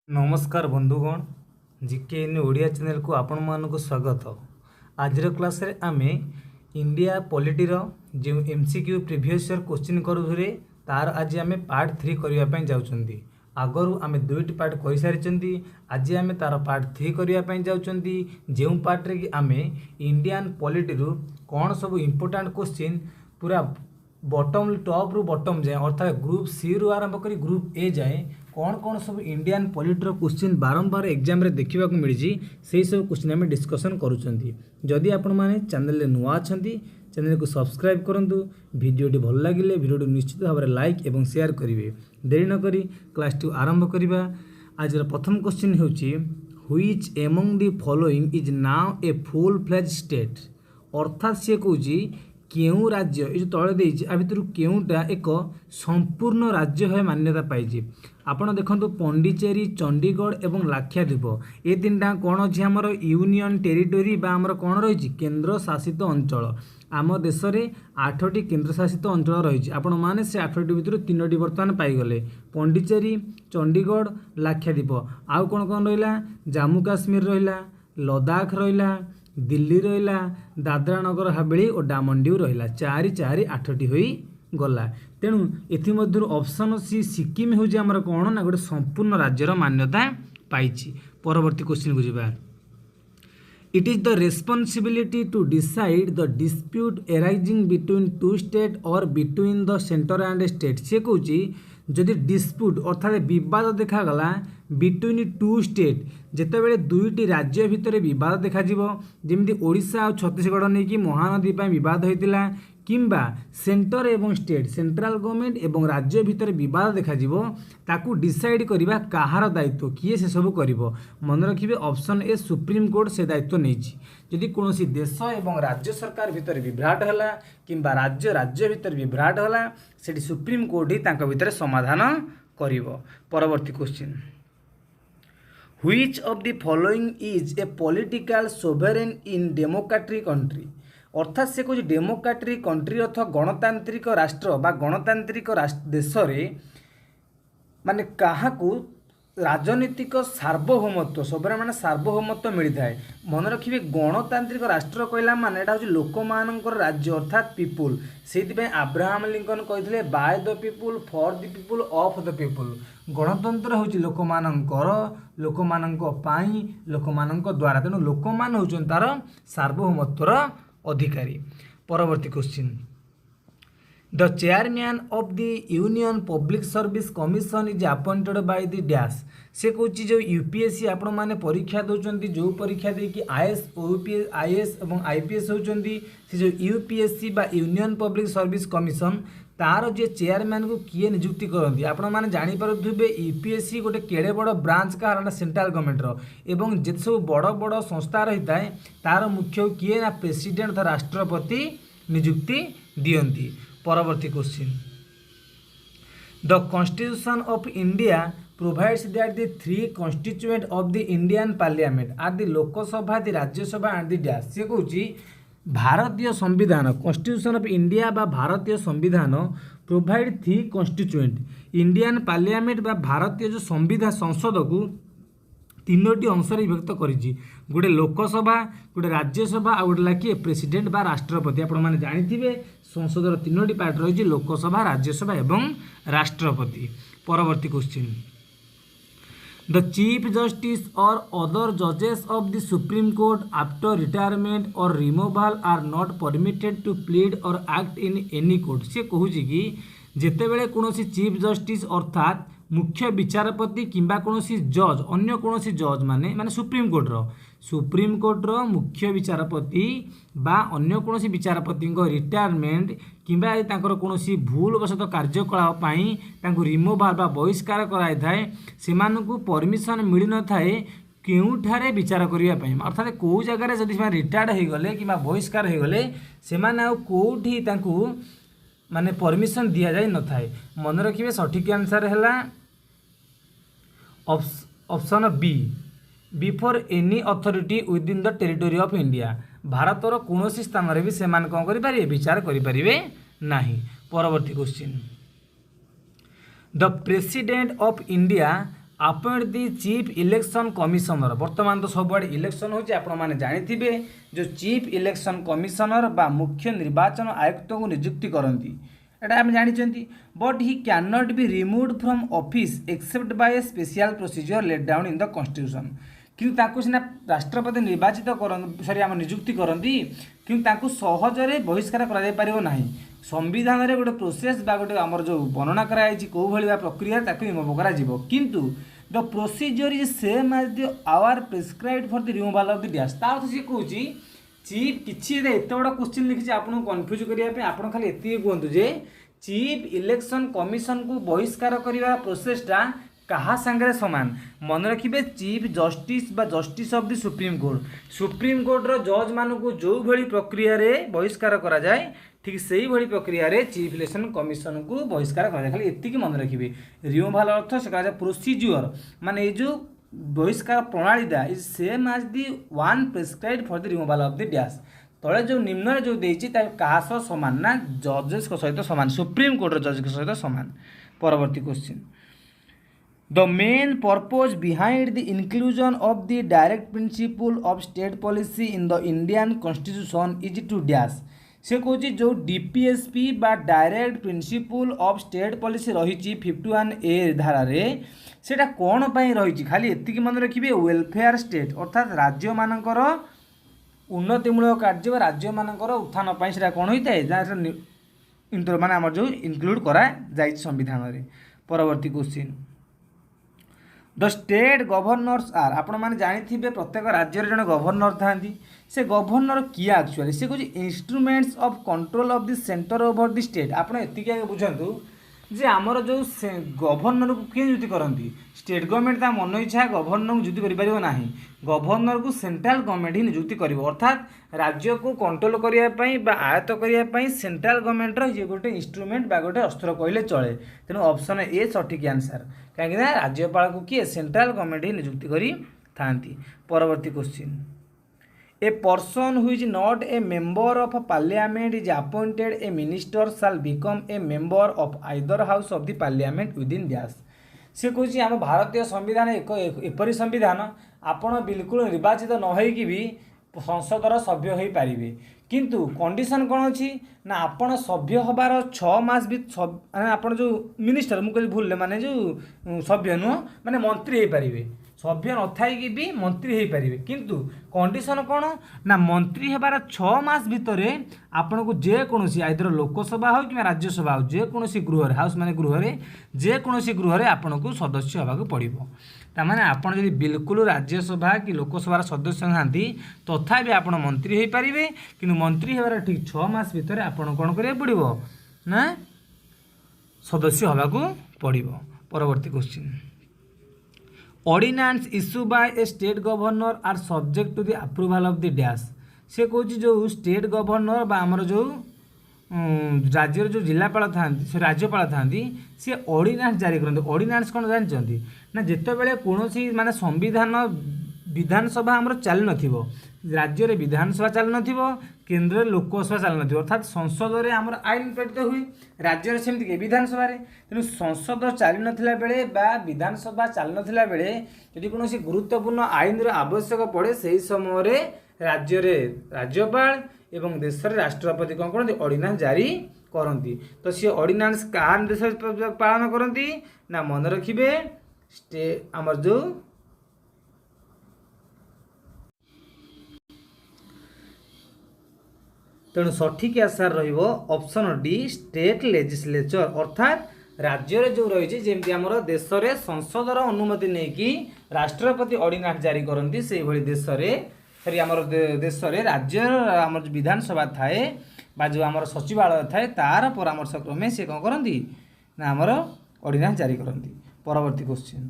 नमस्कार बंधुगण जीके इन ओडिया चैनल को आपण मानक स्वागत। आज क्लास रे आमे इंडिया पॉलिटीर जो एमसीक्यू प्रीवियस ईयर क्वेश्चन करूरे तार आज आमे पार्ट 3 करिया पई जाउचंदी। आगरु आमे दुईटी पार्ट करि सारिचंदी, आज आमे तार पार्ट 3 करिया पई जाउचंदी। जेउ पार्ट रे कि आमे इंडियन पॉलिटी रु कोन सब इंपोर्टेंट क्वेश्चन पूरा बॉटम टॉप रु बॉटम जाए अर्थात ग्रुप सी रु आरंभ करी ग्रुप ए जाए कौन कौन सब इंडियन पॉलिटर क्वेश्चन बारंबार एग्जाम रे देखा मिली से सब क्वेश्चन आम डिस्कसन करुँच। जदि आपण मैंने चैनल नुआ अच्छा चैनल को सब्सक्राइब करूँ, वीडियोटी भल लगे वीडियो निश्चित भाव में लाइक एवं शेयर करेंगे। देरी नक क्लास टी आरंभ करवा। आज प्रथम क्वेश्चन होची which among the following is now a full fledge state. अर्थात सी कौची केउं राज्य ये तले देछि आ भितर केउंटा एक संपूर्ण राज्य है मान्यता पाई। आपण देखंतु पंडिचेरी, चंडीगढ़ एवं लाक्षाद्वीप ये तीनटा कौन अच्छी आमर यूनियन टेरिटोरी बा आमर कौन रही केन्द्र शासित अंचल। आम देश में 8टी केन्द्र शासित अंचल रही। आपण माने से 8टी भितर 3टी बर्तमान पाईगले पंडिचेरी, चंडीगढ़, लाक्षाद्वीप। आउ कौन कौन रहा जम्मू काश्मीर रहा, लद्दाख रहा, दिल्ली रहा, दादरा नगर हवेली और डामन ड्यू रहा। 4 8टी हो गला। तेणु एमध्य ऑप्शन सी सिक्किम हूँ आमर कौन ना गोटे संपूर्ण राज्यर मान्यता पाई। परवर्ती क्वेश्चन को जावा। It is the responsibility to decide the dispute arising between two state or between the centre and state. से कौची जदि डिस्प्यूट अर्थात विवाद देखागला बिटवीन टू स्टेट जितेबाला दुईटी राज्य भितर विवाद देखा जमी ओडिशा और छत्तीसगढ़ नहीं कि महानदी विवाद होता किंबा सेंटर एवं स्टेट सेंट्रल गवर्नमेंट एवं राज्य भितर विवाद देखा ताकू डिसाइड करवा कहार दायित्व किए से सब कर। मन रखिए ऑप्शन ए सुप्रीम कोर्ट से दायित्व नहीं। जदि कौन देश एवं राज्य सरकार भितर विभ्राट है किंबा राज्य राज्य भितर विभ्राट है से सुप्रीम कोर्ट ही तांका भितर समाधान करिवो। परवर्ती question which of the following is a political sovereign in democratic country. अर्थात से कुछ डेमोक्रेटिक कंट्री अथवा गणतांत्रिक राष्ट्र बा गणतांत्रिक देश माने काहाकू राजनीतिक सार्वभौमत्व सबरे माने सार्वभौमत्व मिलता है। मन रखिए गणतांत्रिक राष्ट्र कहला माने एटा हूँ लोक मानकर राज्य अर्थात पीपुल। से आब्राहम लिंकन कहते by the people for the people of the people. गणतंत्र हूँ लोक मानकर लोक मानक पाई लोक मानक द्वारा। तेणु लोक मान होउछन तार सार्वभौमत्वर अधिकारी। परवर्ती question the chairman of the union public service commission is appointed by the dash. से कौच जो यूपीएससी आपण मैंने परीक्षा दौरान जो परीक्षा देखिए आईएएस ओपीएस आईएएस और आईपीएस होती से जो यूपीएससी बा यूनियन पब्लिक सर्विस कमिशन तार जे चेयरमैन को किए नियुक्ति करती आपण मैंने जापे यूपीएससी गोटे केड़े बड़ ब्रांच का सेंट्रल गवर्नमेंट एवं जिते सब बड़ बड़ संस्था रही है तार मुख्य किए ना प्रेसिडेंट अथवा राष्ट्रपति नियुक्ति दियंती। परवर्ती question the constitution of India provides that the three constituent of the Indian Parliament are the Lok Sabha the Rajya Sabha and the dash। से कौची भारतीय संविधान कॉन्स्टिट्यूशन ऑफ इंडिया बा भारतीय संविधान provide three constituent Indian parliament बा भारतीय जो संविधान संसद को तीनोटी अंश विभक्त करिछि। गोटे लोकसभा गोटे राज्यसभा आ गोटे लाखिए प्रेसिडेंट बा राष्ट्रपति। आपण माने जानिथिबे संसदर तीनोटी पार्ट रही लोकसभा राज्यसभा एवं राष्ट्रपति। परवर्ती question the chief justice or other जजेस of the supreme court after retirement or removal are not permitted to plead or act in any court. से कहूँ कि जितेबले कौन चीफ जस्टिस अर्थात मुख्य विचारपति किंबा कौन जज अन्य कौन जज माने माने सुप्रीम कोर्टर मुख्य विचारपति बा अन्य कौन विचारपति रिटायरमेंट किंबा तांकर कौन भूलवशत कार्यकलाप रिमूवल बा बहिष्कार कराई थाए सेमानकु परमिशन मिल न थाए केउठारे विचार करने अर्थात कौ जगार जदि रिटायर्ड हो गले कि बहिष्कार हो गले सेमाने आ कौठी तांकु माने परमिशन दि जाए न थाए। मन रखिए सठिक आंसर है option B before any authority within the territory of India. भारतर कौन स्थान भी से कौन करें विचार करें नहीं। परवर्ती question the president of India appoint the chief election commissioner. बर्तमान तो सबुआड़े इलेक्शन होची आपण माने जानिथिबे जो चीफ इलेक्शन कमिशनर बा मुख्य निर्वाचन आयुक्त को नियुक्ति करती एटा आम जानी but he cannot be removed from office except by a special procedure let down in the constitution. किंतु ताकू सिना राष्ट्रपति निर्वाचित सॉरी आम नियुक्ति करती किंतु ताकू सहजरे बहिष्कार करा जाय परिबो नाही। संविधान रे गोटे प्रोसेस बा गोटे आमर जो वर्णना कराई कौ भाई प्रक्रिया ताकू रिमूव करा जिवो किंतु the procedure is same as the our prescribed for the removal of the dash. ता अर्थ से कहूँ चीफ किसी एत बड़ा क्वेश्चन लिखी आपको कन्फ्यूज करने आप खाली एति कहतु जे चीफ इलेक्शन कमिशन को बहिष्कार करने प्रोसेसटा कहा सांगे सामान मन रखिए चीफ जस्टिस बा justice of the supreme court जज मान को जो भली प्रक्रिया रे बहिष्कार करा जाए ठीक से ही भली प्रक्रिया रे चीफ इलेक्शन कमिशन को बहिष्कार करा जाए। खाली एति मन रखिए रिमूवल अर्थ से कहा प्रोसीजर माने ये जो बहिष्कार प्रणाली that is same as the one prescribed for the removal of the dash. तले जो निम्न जो देछि ता कहा सह समान ना जजेस को सहित समान सुप्रीम कोर्ट जज के सहित समान। परवर्ती question the main purpose behind the inclusion of the direct principle of state policy in the Indian constitution is to dash. से कहूँ जो डीपीएसपी बा direct principle of state policy रही 51A धारा रे सेटा कौन पाई रही खाली एतिकी मन रखिए वेलफेयर स्टेट अर्थात राज्य मानकर उन्नतिमूलक कार्य राज्य मानकर उत्थान पाई सेटा कौन होता है इंटर माने आमर जो इंक्लूड करा जाय संविधान रे। परवर्ती question the state governors are आपण मैंने जानी प्रत्येक राज्य जन गवर्नर था से गवर्नर किए एक्चुअली से कुछ instruments of control of the centre over the state. आप एतिक बुझंतु जे आमर जो गवर्नर को किए नियुक्ति करती स्टेट गवर्नमेंट ता मन इच्छा गवर्नर को नियुक्ति कर ना गवर्नर को सेंट्रल गवर्नमेंट ही नियुक्ति कर अर्थात राज्य को कंट्रोल करने आयत्त करने सेंट्रल गवर्नमेंट ये गोटे इंस्ट्रूमेंट बा गोटे अस्त्र कहले चले। तेणु ऑप्शन ए सठिक आंसर कहीं राज्यपाल को किए सेंट्रल गवर्नमेंट ही नियुक्ति करी थांती। परवर्ती question a person who is not a member of parliament is appointed A minister shall become a member of either house of the parliament within dash. से कहूँ आम भारतीय संविधान एक एपरी संविधान आपण बिल्कुल निर्वाचित न होइकी भी संसदर सभ्य हो पारे किंतु कंडीशन कौन अच्छी ना आपण सभ्य हबार 6 मास भी आपण जो मिनिस्टर मुझे भूल माने जो सभ्य नुह माने मंत्री हो पारे सभ्य न थी भी मंत्री हो पारे किंतु कंडीशन कौन ना मंत्री हबार 6 मास भितर आपण को जेकोसी आइदर लोकसभा हो कि राज्यसभा हो जेकोसी गृह हाउस माने गृह जेकोसी गृह आपण को सदस्य होगा पड़ो ताने आपड़ जब बिल्कुल राज्यसभा कि लोकसभार सदस्य नहांती तथापि आपण मंत्री हो पारे कि मंत्री होबार ठीक 6 मास भितर आपण कौन करा पड़ो ना सदस्य होगा पड़ो। परवर्ती question ordinance issue by a state governor are subject to the approval of the dash. से कहूँ जो स्टेट गवर्नर बा आमर जो राज्यर जो जिलापाल था राज्यपाल था सी ऑर्डिनेंस जारी करते ऑर्डिनेंस कौन जानते ना जिते बड़े कौन माने संविधान विधानसभा आमर चली नथिबो राज्य रे विधानसभा चली नथिबो केंद्र लोकसभा चली नथिबो अर्थात संसद रे आमर आईन पारित हुए राज्य रे सेमति के विधानसभा रे तेणु संसद चली नथिला बेले बा विधानसभा चली नथिला बेले यदि कोनोसी गुरुत्वपूर्ण आईन रो आवश्यक पड़े सही समय रे राज्य रे राज्यपाल एवं देश रे राष्ट्रपति कौन करती ऑर्डिनेंस जारी करती। तो सी ऑर्डिनेंस क्या देश पालन करती ना मन रखिए आमर जो तेणु सठिक आंसर रहिबो ऑप्शन डी स्टेट लेजिस्लेचर अर्थात राज्य रे जो रही जमी आमर देश रे संसदर अनुमति नहीं कि राष्ट्रपति ऑर्डिनेंस जारी करती से भली देश रे सरी आमर देश रे राज्य आमर विधानसभा थाए बा जो आमर सचिवालय थाए तार परामर्श क्रमे से कौन करती ना आमर ऑर्डिनेंस जारी करती। परवर्ती question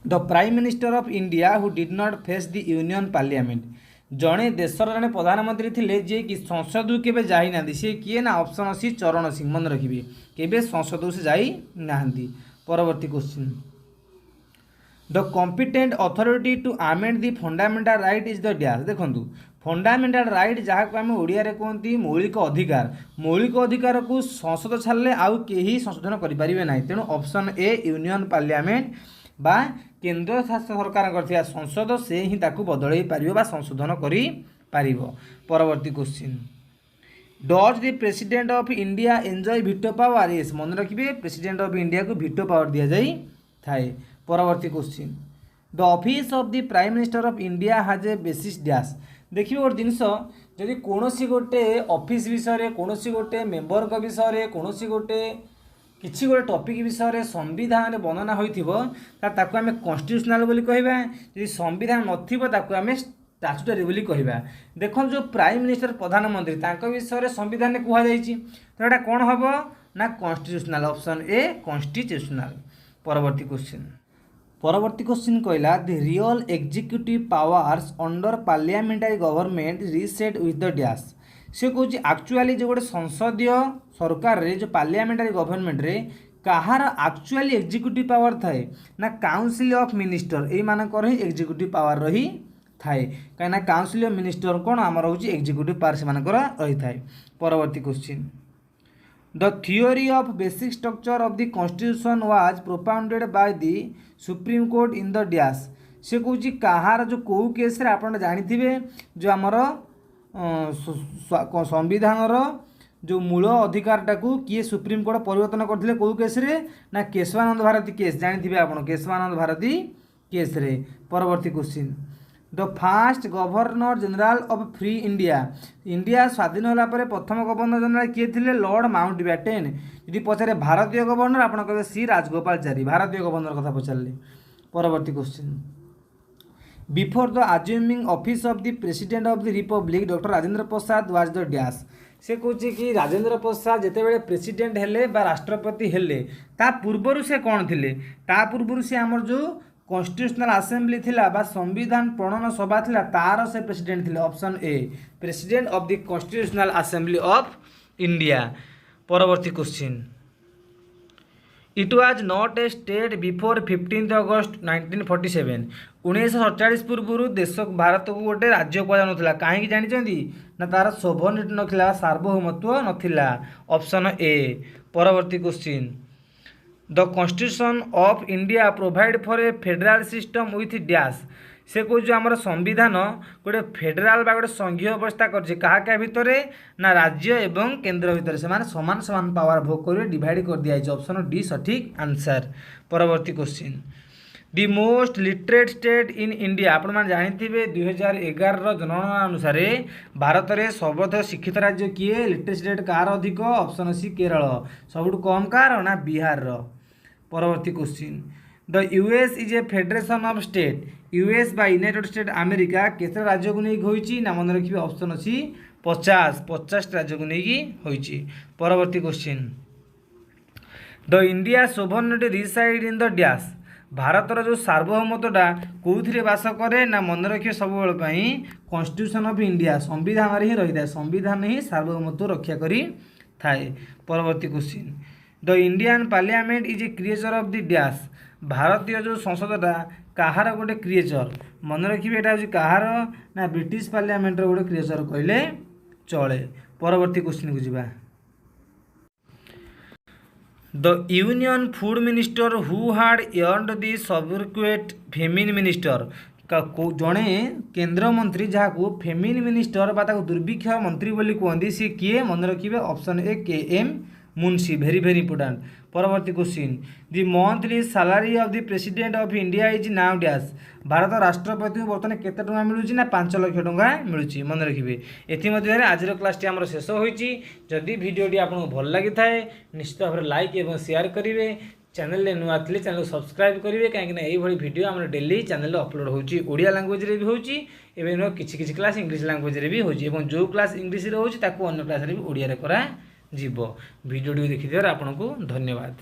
the prime minister of India who did not face the union parliament जड़े देशर जड़े प्रधानमंत्री थे जी कि संसद के जाई ना सी किए ना ऑप्शन सी चरण सिंह मन रखिए केबे संसद से जाई ना। परवर्ती question the competent authority to amend the fundamental right is the dash. देखो फंडामेंटाल राइट जहाँ को आम ओडिया रे कहते मौलिक अधिकार को संसद छाड़े आउ केही संशोधन करें ना। तेणु ऑप्शन ए यूनियन पार्लियामेंट बा केंद्र शासित सरकार कर संसद से ही ताकू बदल पार बा संशोधन कर। परवर्ती question does the president of India enjoy veto power. Yes मन रखिए प्रेसिडेंट ऑफ इंडिया को वीटो पावर दि जाए थाए। परवर्ती question the office of the prime minister of India has a basis dash. देखिए गोटे जिनस जदि कौन गोटे ऑफिस विषय कौन गोटे मेंबर का विषय कौन गोटे किसी गोटे टॉपिक विषय संविधान में वर्णना होता आम कन्स्टिट्यूशनल बोली कहवा। यदि संविधान नथिबो स्टाट्यूटरी बोली कहवा। देखो जो प्राइम मिनिस्टर प्रधानमंत्री विषय संविधान में कहुई तो यहाँ कौन हम ना कन्स्टिट्यूशनल। Option A constitutional. परवर्ती क्वेश्चन कहला the real executive powers under parliamentary government rest with the dash. से कौन एक्चुअली जो गोटे संसदीय सरकार रे जो पार्लियामेंटारी गवर्नमेंट रे कहार एक्चुअली एग्जीक्यूटिव पावर थाए ना काउंसिल ऑफ मिनिस्टर यही मानकर ही एग्जीक्यूटिव पावर रही थाए कहीं काउंसिल ऑफ मिनिस्टर कौन आम रोचे एग्जीक्यूटिव पावर से रही थाए। परवर्ती question the theory of basic structure of the constitution was propounded by the supreme court in the dash. से कौन कहार जो कौ केस आप जानी जो आमर संविधान जो मूल अधिकारटा को किए सुप्रीम कोर्ट परिवर्तन करते कौ केस रे ना केशवानंद भारती केस जानी आप केशवानंद भारती केस रे। परवर्ती question the fast governor general of free India स्वाधीन होगापर प्रथम गवर्नर जनरल किए थे लॉर्ड माउंटबैटेन। यदि पचारे भारतीय गवर्नर आप कहे सी राजगोपालचारी भारतीय गवर्नर कथा पचारे। परवर्ती question before the assuming office of the president of the Republic doctor Rajendra Prasad was the dash. से कहे कि राजेंद्र प्रसाद जिते प्रेसिडेंट हेले बा राष्ट्रपति हेले ता पूर्वर से कौन थे ता पूर्वर से आमर जो कॉन्स्टिट्यूशनल असेंबली थिला बा संविधान प्रणयन सभा थिला तार से प्रेसिडेंट थिले। Option A president of the constitutional assembly of India. परवर्ती question it was not a state before 15 August 1947। 1947 पूर्व देश भारत को गोटे राज्य कहला कहीं जानते ना तार सोभरनिटी नथिला सार्वभौमत्व नथिला। Option A. परवर्ती question the constitution of India provide for a federal system with dash. से कौन जो आमर संविधान गोटे फेडरल बा गोटे संघीय व्यवस्था कर भितर ना राज्य एवं केंद्र भितर से समान समान पावर भोग कर डिवाइड कर दिया। ऑप्शन डी सठिक आंसर। परवर्ती question the most literate state in India. आपण मैंने जानते 2011 जनगणना अनुसार भारत में सर्वोच्च शिक्षित राज्य किए लिटरेसी रेट कार अधिक। Option C Kerala. सबुठ कम कार ना बिहार। परवर्ती question the US is a federation of state. US बा यूनाइटेड स्टेट अमेरिका केते राज्य को नहीं होईची ना मन रखिए। ऑप्शन सी 50 राज्य को नहीं होईची। परवर्ती question the India sovereignty reside in the dash. भारतर जो सार्वभौमत्वटा कौन बास करे ना मन रखिए सब कॉन्स्टिट्यूशन ऑफ इंडिया संविधान ही रही है संविधान ही सार्वभौमत्व रक्षा करी थाए। परवर्ती question the Indian parliament is a creature of the dash. भारतीय जो संसदटा कहार गोटे क्रिएचर मन रखिए यहाँ हूँ कहार ना ब्रिटिश पार्लियामेंट गोटे क्रिएचर कहले चले। परवर्ती क्वेश्चन को जीवा the union food minister who हाड अर्नड द सबर्क्वेट फेमिन मिनिस्टर। जड़े केंद्र मंत्री जहाँ को फेमिन मिनिस्टर बा दुर्भिक्ष मंत्री बोली कहते सी किए मन रखिए। ऑप्शन ए के एम मुंशी भेरी भेरी इंपोर्टाट। परवर्ती question the monthly salary of the president of India is now dash. Bharat राष्ट्रपति को बर्तमान केते टंका मिलूची ना 5 लाख टंका मिलूची मन रखिए। एथि आज क्लास आमर शेष होईची। जदि वीडियोटी आपको भल लगी थाए निश्चित भाव लाइक एवं शेयर करेंगे। चैनल रे नुआ थे चैनल सब्सक्राइब करेंगे कहीं यही भिडियो आम डेली चैनल अपलोड होची। ओडिया लैंग्वेज रे भी होची एवं किसी क्लास इंग्लिश लैंग्वेज रे भी होची एवं जो क्लास इंग्लिश रे होची ताकू अन्य क्लास रे भी ओडिया रे करा जीवो। वीडियो देखि आपको धन्यवाद।